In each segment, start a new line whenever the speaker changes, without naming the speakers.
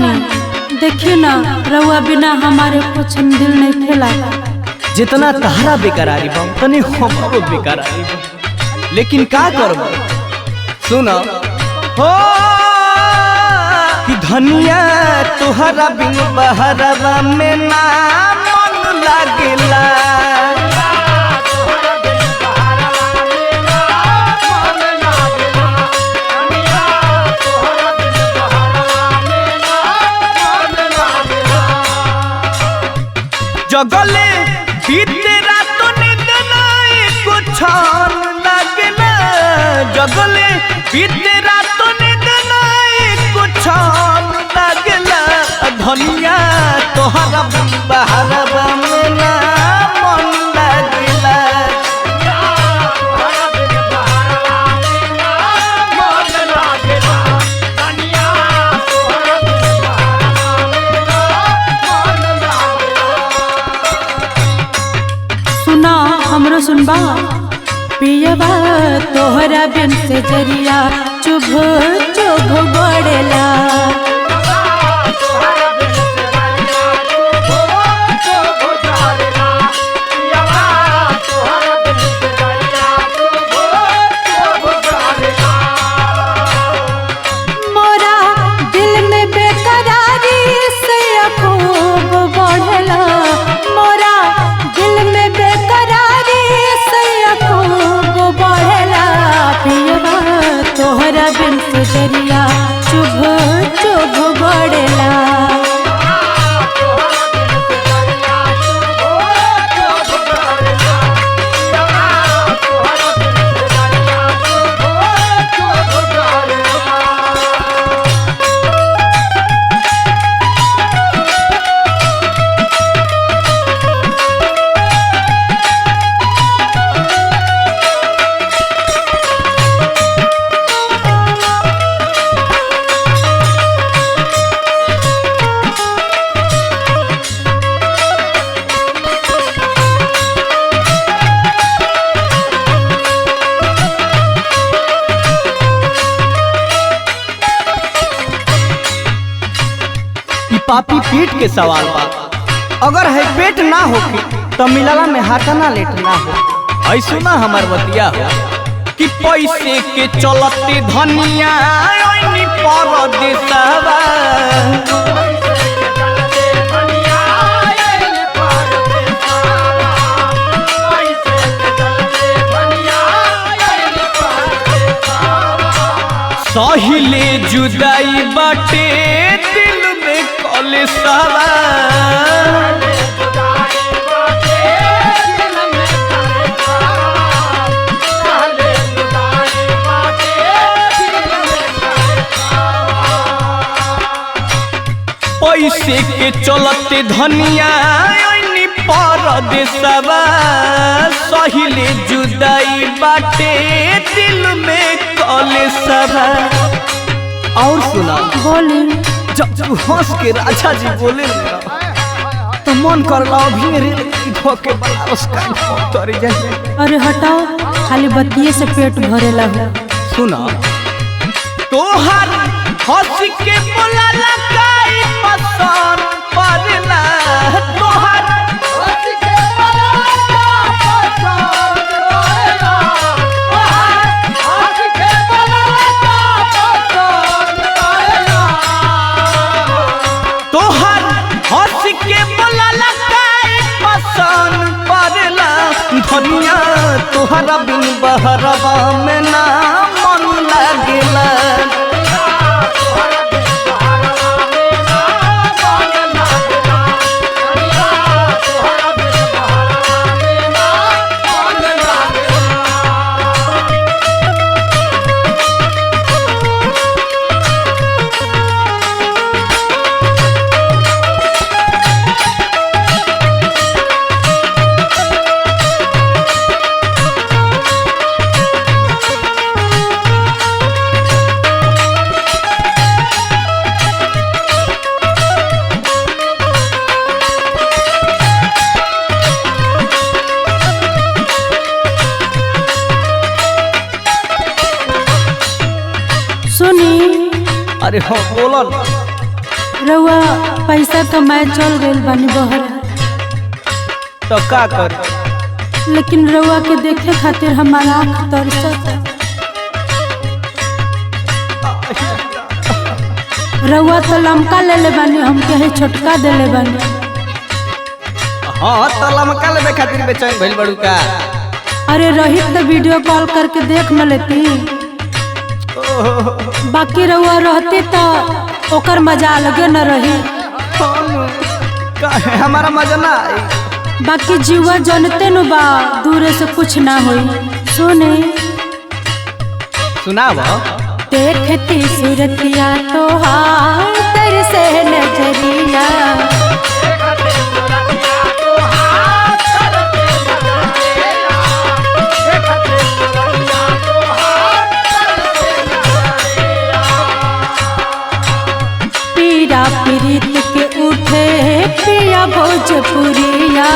बानी, देखिए ना रउआ बिना हमारे कुछ दिल नहीं खेला।
जितना तहरा बेकरारी बा तने हमरो बेकरारी बा, लेकिन का करब सुना हो कि धनिया तुहरा बिन बहरवा में ना मन लागेला। जगले बीते रात नींद नहीं कुछ लगना, जगले बीते रात नींद नहीं कुछ लगना। धनिया तोहरा बहरवा में ना मन लगला।
सुना हमरो सुनबा, पियबा तोहरा बिन से जरिया चुभ चुभ बढ़ेला। मोरा दिल में बेकरारी से खूब बढ़ेला, मोरा दिल में बेकरारी से खूब बढ़ेला। पियबा तोहरा बिन से जरिया चुभ चुभ बढ़ेला।
पापी पेट के सवाल बा, अगर है पेट ना होके तो मिलला में हाथा ना लेट ना हो। ऐसो ना हमार बतिया हो कि पैसे के चलते धनिया ओइनी परदेसवा। सहिले जुदाई बाटे दिल में कलेसवा। पैसे के चलते धनिया ओइनी परदेसवा। सहिले जुदाई बाटे दिल में कलेसवा। और सुना
बोली
जब तू हंस के राजा जी बोले ना तो मन कर ला भी रे धोके बनारस का उतर जाए।
अरे हटाओ, खाली बत्तिये से पेट भरेला हो।
सुना तोहर हंस के बोला काई पसंद पड़ला। तोहर हंस के बोला पसंद पड़ला। हंस के बोला पसंद पड़ला। तोहर हंस के बोला काई पसंद पड़ला। धनिया तोहरा बिन बहरवा में ना मन लागेला।
सुनी
अरे हाँ बोलो ना।
रउआ पैसा कमाए चल गइल बानी बहरा,
तो का कर?
लेकिन रउआ के देखे खातिर हमारा आँख तरसता। रउआ तो लमका ले ले बानी, हमके है छोटका दे ले बानी।
हाँ तो लमका लेबे खातिर बेचैन भइल बड़ू का?
अरे रही तो वीडियो कॉल करके देख न लेती, बाकी रउआ रहती तो ओकर मजा अलगे न रही।
हमारा मजा ना आई।
बाकी जीवा जनते नु बा, दूरे से कुछ ना होई। सुने
सुनाव।
देखती सूरतिया तो हाथ से नजरिया, पीरा पीरित के उठे पिया भोजपुरिया,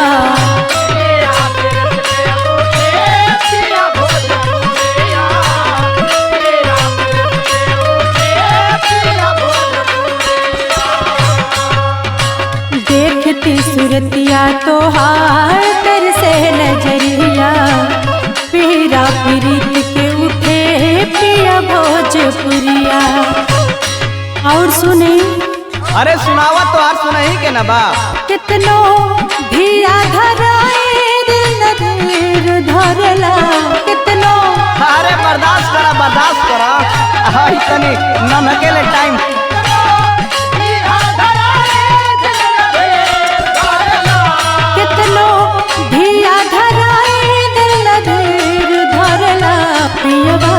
देखती सूरतिया तो हाथ से नजरिया, पीरा पीरित के उठे पिया भोजपुरिया। और सुने।
अरे सुनावा तो आर सुनही के ना बा।
कितनो धीरा धराए दिल न धीर धरला, कितनो।
अरे बर्दाश्त करा हाय तनी नमकेले टाइम।
कितनो धीरा धराए दिल न धीर धरला, पियवा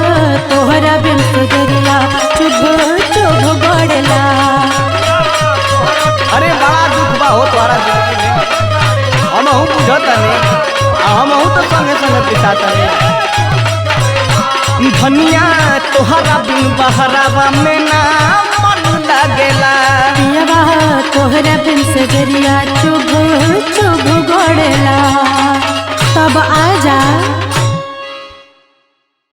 तोहरा बिन गुजरिया चुभ चुभ गड़ला।
अरे बड़ा दुख बा हो तोहरा जिंदगी में। हमहू बुझतनी, हमहू तो संगे संगे पिसातनी। धनिया तोहरा बिन बहरावा में ना मन लागेला,
पियवा तोहरा बिन सजरिया चुभ चुभ गड़ला।